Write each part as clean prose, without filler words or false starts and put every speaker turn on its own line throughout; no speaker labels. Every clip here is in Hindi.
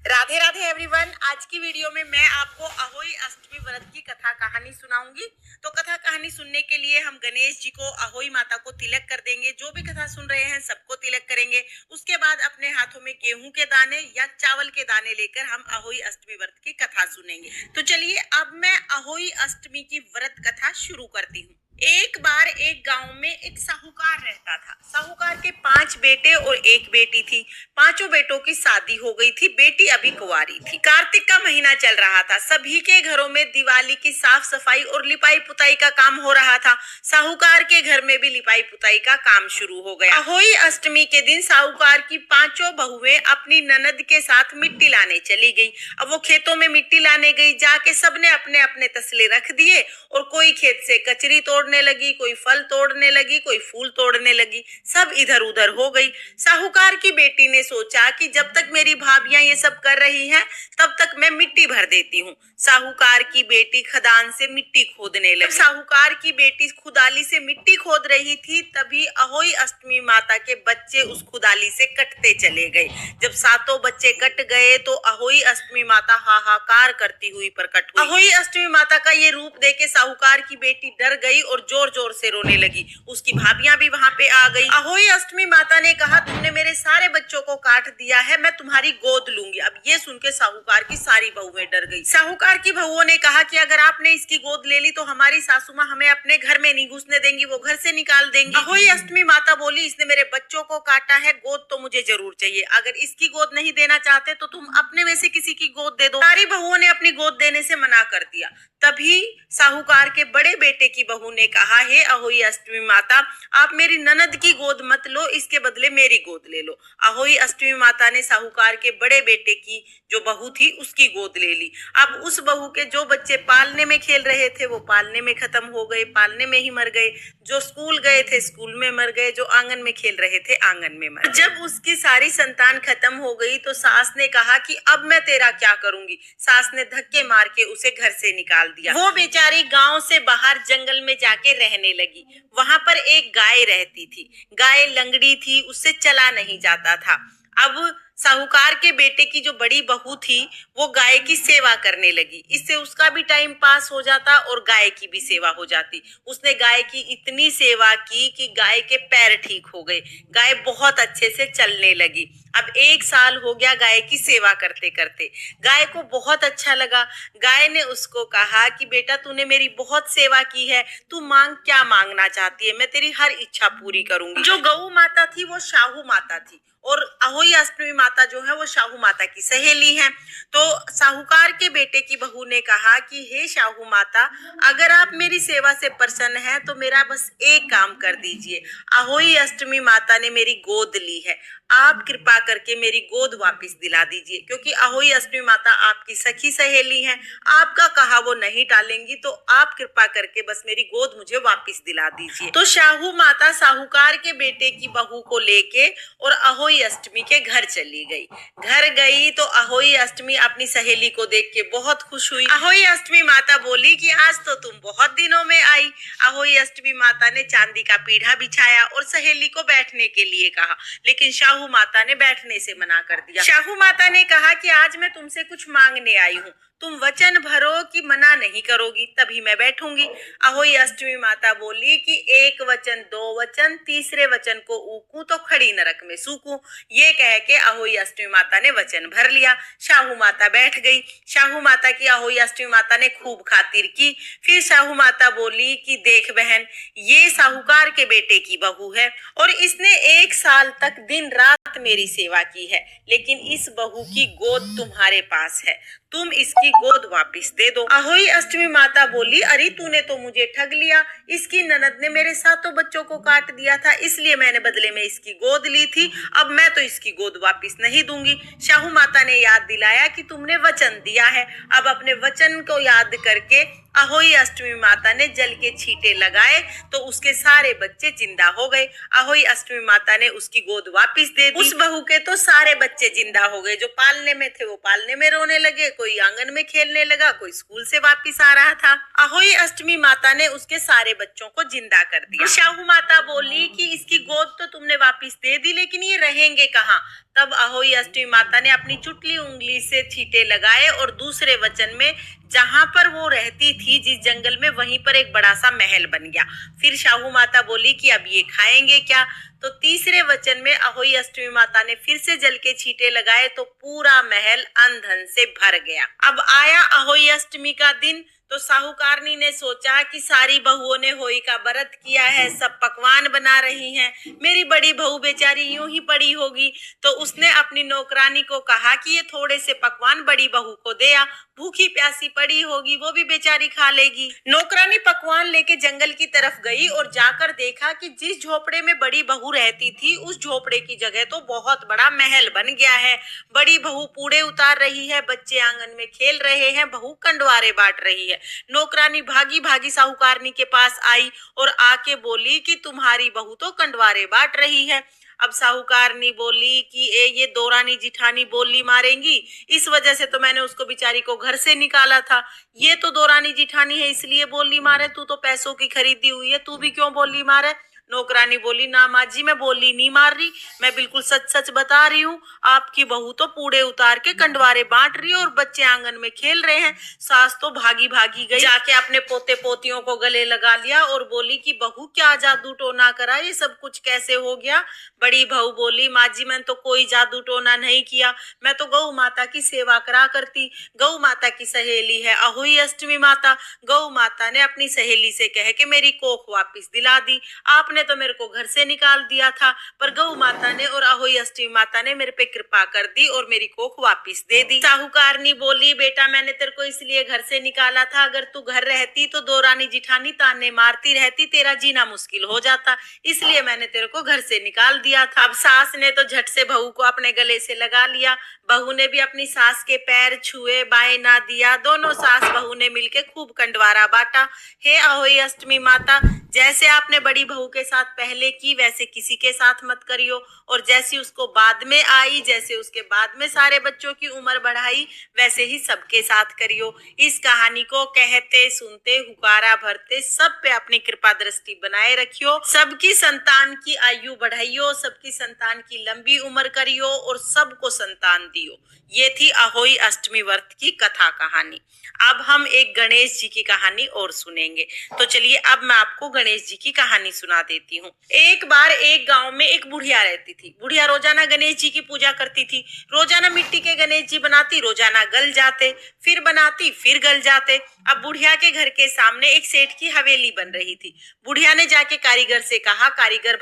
राधे राधे एवरीवन। आज की वीडियो में मैं आपको अहोई अष्टमी व्रत की कथा कहानी सुनाऊंगी। तो कथा कहानी सुनने के लिए हम गणेश जी को, अहोई माता को तिलक कर देंगे। जो भी कथा सुन रहे हैं सबको तिलक करेंगे। उसके बाद अपने हाथों में गेहूं के दाने या चावल के दाने लेकर हम अहोई अष्टमी व्रत की कथा सुनेंगे। तो चलिए अब मैं अहोई अष्टमी की व्रत कथा शुरू करती हूँ। एक बार एक गांव में एक साहूकार रहता था। साहूकार के 5 बेटे और एक बेटी थी। पांचों बेटों की शादी हो गई थी, बेटी अभी कुंवारी थी। कार्तिक का महीना चल रहा था। सभी के घरों में दिवाली की साफ सफाई और लिपाई पुताई का काम हो रहा था। साहूकार के घर में भी लिपाई पुताई का काम शुरू हो गया। अहोई अष्टमी के दिन साहूकार की 5 बहुएं अपनी ननद के साथ मिट्टी लाने चली गई। अब वो खेतों में मिट्टी लाने गई। जाके सबने अपने अपने तसले रख दिए और कोई खेत से कचरी तोड़ने लगी, कोई फल तोड़ने लगी, कोई फूल तोड़ने लगी। सब इधर उधर हो गई। साहूकार की बेटी ने सोचा कि जब तक मेरी भाभियां ये सब कर रही हैं तब तक मैं मिट्टी भर देती हूँ। साहूकार की बेटी खदान से मिट्टी खोदने लगी। साहूकार की बेटी खुदाली से मिट्टी खोद रही थी, तभी अहोई अष्टमी माता के बच्चे उस खुदाली से कटते चले गए। जब 7 बच्चे कट गए तो अहोई अष्टमी माता हाहाकार करती हुई प्रकट हुई। अहोई अष्टमी माता का ये रूप देखे साहूकार की बेटी डर गई और जोर जोर से रोने लगी। उसकी भाभियां भी वहां पे आ गई। अहोई अष्टमी माता ने कहा, तुमने मेरे सारे बच्चों को काट दिया है, मैं तुम्हारी गोद लूंगी। अब ये सुन के साहूकार की सारी बहुएं डर गई। साहूकार की बहुओं ने कहा कि अगर आपने इसकी गोद ले ली तो हमारी सासू माँ हमें अपने घर में नहीं घुसने देंगी, वो घर से निकाल देंगी। अहोई अष्टमी माता बोली, इसने मेरे बच्चों को काटा है, गोद तो मुझे जरूर चाहिए। अगर इसकी गोद नहीं देना चाहते तो तुम अपने में से किसी की गोद दे दो। सारी बहुओं ने अपनी गोद देने से मना कर दिया। तभी साहूकार के बड़े बेटे की बहू ने कहा, हे अहोई अष्टमी माता, आप मेरी ननद की गोद मत लो, इसके बदले मेरी गोद ले लो। अहोई अष्टमी माता ने साहूकार के बड़े बेटे की जो बहू थी उसकी गोद ले ली। अब उस बहू के जो बच्चे पालने में खेल रहे थे वो पालने में खत्म हो गए, पालने में ही मर गए। जो स्कूल गए थे स्कूल में मर गए, जो आंगन में खेल रहे थे आंगन में मर गए। जब उसकी सारी संतान खत्म हो गई तो सास ने कहा कि अब मैं तेरा क्या करूंगी। सास ने धक्के मार के उसे घर से निकाल दिया। वो बेचारी गांव से बाहर जंगल में जाके रहने लगी। वहां पर एक गाय रहती थी। गाय लंगड़ी थी, उससे चला नहीं जाता था। अब साहूकार के बेटे की जो बड़ी बहू थी वो गाय की सेवा करने लगी। इससे उसका भी टाइम पास हो जाता और गाय की भी सेवा हो जाती। उसने गाय की इतनी सेवा की कि गाय के पैर ठीक हो गए। गाय बहुत अच्छे से चलने लगी। अब 1 साल हो गया गाय की सेवा करते करते। गाय को बहुत अच्छा लगा। गाय ने उसको कहा कि बेटा, तूने मेरी बहुत सेवा की है, तू मांग, क्या मांगना चाहती है, मैं तेरी हर इच्छा पूरी करूंगी। जो गऊ माता थी वो शाहू माता थी और अहोई अष्टमी माता जो है वो शाहू माता की सहेली है। तो साहूकार के बेटे की बहू ने कहा कि हे शाहू माता, अगर आप मेरी सेवा से प्रसन्न हैं तो मेरा बस एक काम कर दीजिए। अहोई अष्टमी माता ने मेरी गोद ली है, आप कृपा करके मेरी गोद वापस दिला दीजिए, क्योंकि अहोई अष्टमी माता आपकी सखी सहेली हैं, आपका कहा वो नहीं टालेंगी, तो आप कृपा करके बस मेरी गोद मुझे वापस दिला दीजिए। तो शाहू माता साहूकार के बेटे की बहू को लेके और अहोई अष्टमी के घर चली गई। घर गई तो अहोई अष्टमी अपनी सहेली को देख के बहुत खुश हुई। अहोई अष्टमी माता बोली कि आज तो तुम बहुत दिनों में आई। अहोई अष्टमी माता ने चांदी का पीढ़ा बिछाया और सहेली को बैठने के लिए कहा, लेकिन शाहू माता ने बैठने से मना कर दिया। शाहू माता ने कहा कि आज मैं तुमसे कुछ मांगने आई हूँ, तुम वचन भरो कि मना नहीं करोगी, तभी मैं बैठूंगी। अहोई अष्टमी माता बोली कि 1 वचन 2 वचन, तीसरे वचन को ऊकूं तो खड़ी नरक में सूकूं। ये कह के अहोई अष्टमी माता ने वचन भर लिया। शाहू माता बैठ गई। शाहू माता की अहोई अष्टमी माता ने खूब खातिर की। फिर शाहू माता बोली कि देख बहन, ये साहूकार के बेटे की बहू है और इसने 1 साल तक दिन रात मेरी सेवा की है, लेकिन इस बहू की गोद तुम्हारे पास है, तुम इसकी गोद वापस दे दो। अहोई अष्टमी माता बोली, अरे तूने तो मुझे ठग लिया, इसकी ननद ने मेरे 7 बच्चों को काट दिया था, इसलिए मैंने बदले में इसकी गोद ली थी, अब मैं तो इसकी गोद वापस नहीं दूंगी। शाहू माता ने याद दिलाया कि तुमने वचन दिया है, अब अपने वचन को याद करके अहोई अष्टमी माता ने जल के छींटे लगाए तो उसके सारे बच्चे जिंदा हो गए। अहोई अष्टमी माता ने उसकी गोद वापस दे दी। उस बहू के तो सारे बच्चे जिंदा हो गए। जो पालने में थे वो पालने में रोने लगे, कोई आंगन में खेलने लगा, कोई स्कूल से वापस आ रहा था। अहोई अष्टमी माता ने उसके सारे बच्चों को जिंदा कर दिया। शाहू माता बोली कि इसकी गोद तो तुमने वापस दे दी, लेकिन ये रहेंगे कहाँ? तब अहोई अष्टमी माता ने अपनी चुटली उंगली से छींटे लगाए और दूसरे वचन में जहां पर वो रहती थी जिस जंगल में, वहीं पर एक बड़ा सा महल बन गया। फिर शाहू माता बोली कि अब ये खाएंगे क्या? तो तीसरे वचन में अहोई अष्टमी माता ने फिर से जल के छींटे लगाए तो पूरा महल अन्न धन से भर गया। अब आया अहोई अष्टमी का दिन तो साहूकारनी ने सोचा कि सारी बहुओं ने होई का व्रत किया है, सब पकवान बना रही हैं, मेरी बड़ी बहू बेचारी यूं ही पड़ी होगी। तो उसने अपनी नौकरानी को कहा कि ये थोड़े से पकवान बड़ी बहू को दे आ, भूखी प्यासी पड़ी होगी, वो भी बेचारी खा लेगी। नौकरानी पकवान लेके जंगल की तरफ गई और जाकर देखा कि जिस झोपड़े में बड़ी बहू रहती थी उस झोपड़े की जगह तो बहुत बड़ा महल बन गया है। बड़ी बहू पूड़े उतार रही है, बच्चे आंगन में खेल रहे हैं, बहू कंडवारे बांट रही है। नौकरानी भागी भागी साहूकारनी के पास आई और आके बोली कि तुम्हारी बहू तो कंडवारे बांट रही है। अब साहूकारनी बोली कि ये दोरानी जिठानी बोली मारेंगी, इस वजह से तो मैंने उसको बेचारी को घर से निकाला था। ये तो दोरानी जिठानी है इसलिए बोली मारे, तू तो पैसों की खरीदी हुई है, तू भी क्यों बोली मारे? नौकरानी बोली ना माँ जी, मैं बोली नहीं मार रही, मैं बिल्कुल सच सच बता रही हूँ। आपकी बहू तो पूड़े उतार के कंडवारे बांट रही है और बच्चे आंगन में खेल रहे हैं। सास तो भागी भागी गई, जाके अपने पोते पोतियों को गले लगा लिया और बोली कि बहू क्या जादू टोना करा, ये सब कुछ कैसे हो गया? बड़ी बहू बोली माँ जी मैंने तो कोई जादू टोना नहीं किया, मैं तो गौ माता की सेवा करा करती। गौ माता की सहेली है अहोई अष्टमी माता, गौ माता ने अपनी सहेली से कह के मेरी कोख वापस दिला दी। आपने तो मेरे को घर से निकाल दिया था, पर गौ माता ने और अहोई अष्टमी माता ने मेरे पे कृपा कर दी और मेरी कोख वापस दे दी। साहूकारनी बोली बेटा मैंने तेरे को इसलिए घर से निकाला था, अगर तू घर रहती तो दोरानी जिठानी ताने मारती रहती, तेरा जीना मुश्किल हो जाता, इसलिए मैंने तेरे को घर से निकाल दिया था। अब सास ने तो झट से बहू को अपने गले से लगा लिया, बहू ने भी अपनी सास के पैर छुए, बाएं ना दिया। दोनों सास बहू ने मिलके खूब कंडवारा बांटा। हे अहोई अष्टमी माता, जैसे आपने बड़ी बहू के साथ पहले की वैसे किसी के साथ मत करियो, और जैसी उसको बाद में आई, जैसे उसके बाद में सारे बच्चों की उम्र बढ़ाई, वैसे ही सबके साथ करियो। इस कहानी को कहते सुनते हुकारा भरते सब पे अपनी कृपा दृष्टि बनाए रखियो, सबकी संतान की आयु बढ़ाइयो, सबकी संतान की लंबी उम्र करियो और सबको संतान दियो। ये थी अहोई अष्टमी व्रत की कथा कहानी। अब हम एक गणेश जी की कहानी और सुनेंगे। तो चलिए अब मैं आपको गणेश जी की कहानी सुना देती हूँ। एक बार एक गांव में एक बुढ़िया रहती थी। बुढ़िया रोजाना गणेश जी की पूजा करती थी। रोजाना मिट्टी के गणेश जी बनाती, रोजाना गल जाते, फिर बनाती फिर गल जाते। अब बुढ़िया के घर के सामने एक सेठ की हवेली बन रही थी। बुढ़िया ने जाके कारीगर से कहा कारीगर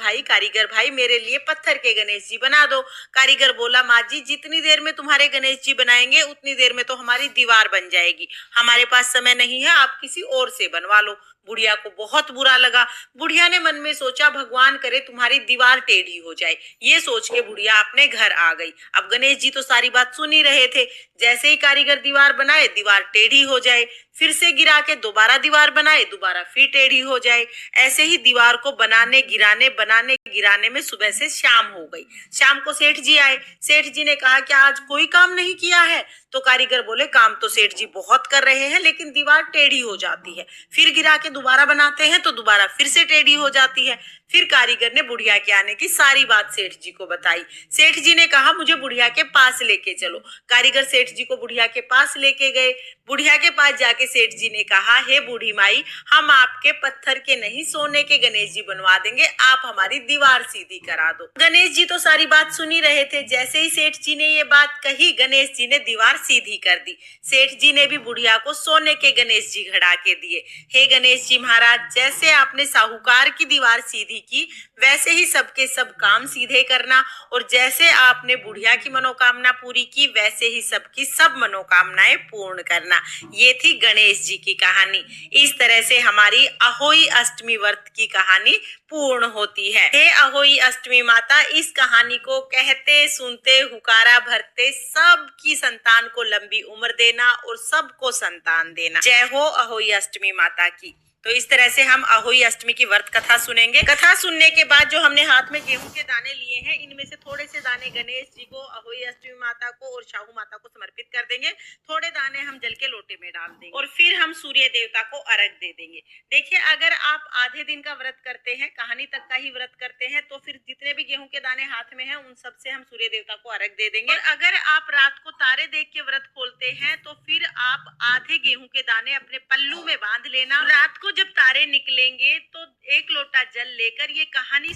भाई मेरे लिए पत्थर के गणेश जी बना दो। कारीगर बोला माँ जी जितनी देर में तुम्हारे गणेश जी बनाएंगे उतनी देर में तो हमारी दीवार बन जाएगी, हमारे पास समय नहीं है, आप किसी और से बनवा लो। बुढ़िया को बहुत बुरा लगा। बुढ़िया ने मन में सोचा भगवान करे तुम्हारी दीवार टेढ़ी हो जाए। ये सोच के बुढ़िया अपने घर आ गई। अब गणेश जी तो सारी बात सुन ही रहे थे। जैसे ही कारीगर दीवार बनाए दीवार टेढ़ी हो जाए, फिर से गिरा के दोबारा दीवार बनाए, दोबारा फिर टेढ़ी हो जाए। ऐसे ही दीवार को बनाने गिराने में सुबह से शाम हो गई। शाम को सेठ जी आए। सेठ जी ने कहा कि आज कोई काम नहीं किया है? तो कारीगर बोले काम तो सेठ जी बहुत कर रहे हैं, लेकिन दीवार टेढ़ी हो जाती है, फिर गिरा के दोबारा बनाते हैं तो दोबारा फिर से टेढ़ी हो जाती है। फिर कारीगर ने बुढ़िया के आने की सारी बात सेठ जी को बताई। सेठ जी ने कहा मुझे बुढ़िया के पास लेके चलो। कारीगर सेठ जी को बुढ़िया के पास लेके गए। बुढ़िया के पास जाके सेठ जी ने कहा हे बूढ़ी माई, हम आपके पत्थर के नहीं सोने के गणेश जी बनवा देंगे, आप हमारी दीवार सीधी करा दो। गणेश जी तो सारी बात सुनी रहे थे। जैसे ही सेठ जी ने ये बात कही गणेश जी ने दीवार सीधी कर दी। सेठ जी ने भी बुढ़िया को सोने के गणेश जी घड़ा के दिए। हे गणेश जी महाराज, जैसे आपने साहूकार की दीवार सीधी विधि की, वैसे ही सबके सब काम सीधे करना, और जैसे आपने बुढ़िया की मनोकामना पूरी की वैसे ही सबकी सब मनोकामनाएं पूर्ण करना। ये थी गणेश जी की कहानी। इस तरह से हमारी अहोई अष्टमी व्रत की कहानी पूर्ण होती है। हे अहोई अष्टमी माता, इस कहानी को कहते सुनते हुकारा भरते सबकी संतान को लंबी उम्र देना और सबको संतान देना। जय हो अहोई अष्टमी माता की। तो इस तरह से हम अहोई अष्टमी की व्रत कथा सुनेंगे। कथा सुनने के बाद जो हमने हाथ में गेहूं के दाने लिए हैं, इनमें से थोड़े से दाने गणेश जी को, अहोई अष्टमी माता को और शाहू माता को समर्पित कर देंगे। थोड़े दाने हम जल के लोटे में डाल देंगे और फिर हम सूर्य देवता को अर्घ दे देंगे। देखिए, अगर आप आधे दिन का व्रत करते हैं, कहानी तक का ही व्रत करते हैं, तो फिर जितने भी गेहूं के दाने हाथ में हैं उन सब से हम सूर्य देवता को अर्घ दे देंगे। और अगर आप रात को तारे देख के व्रत खोलते हैं तो फिर आप आधे गेहूं के दाने अपने पल्लू में बांध लेना। रात को जब तारे निकलेंगे तो 1 लोटा जल लेकर ये कहानी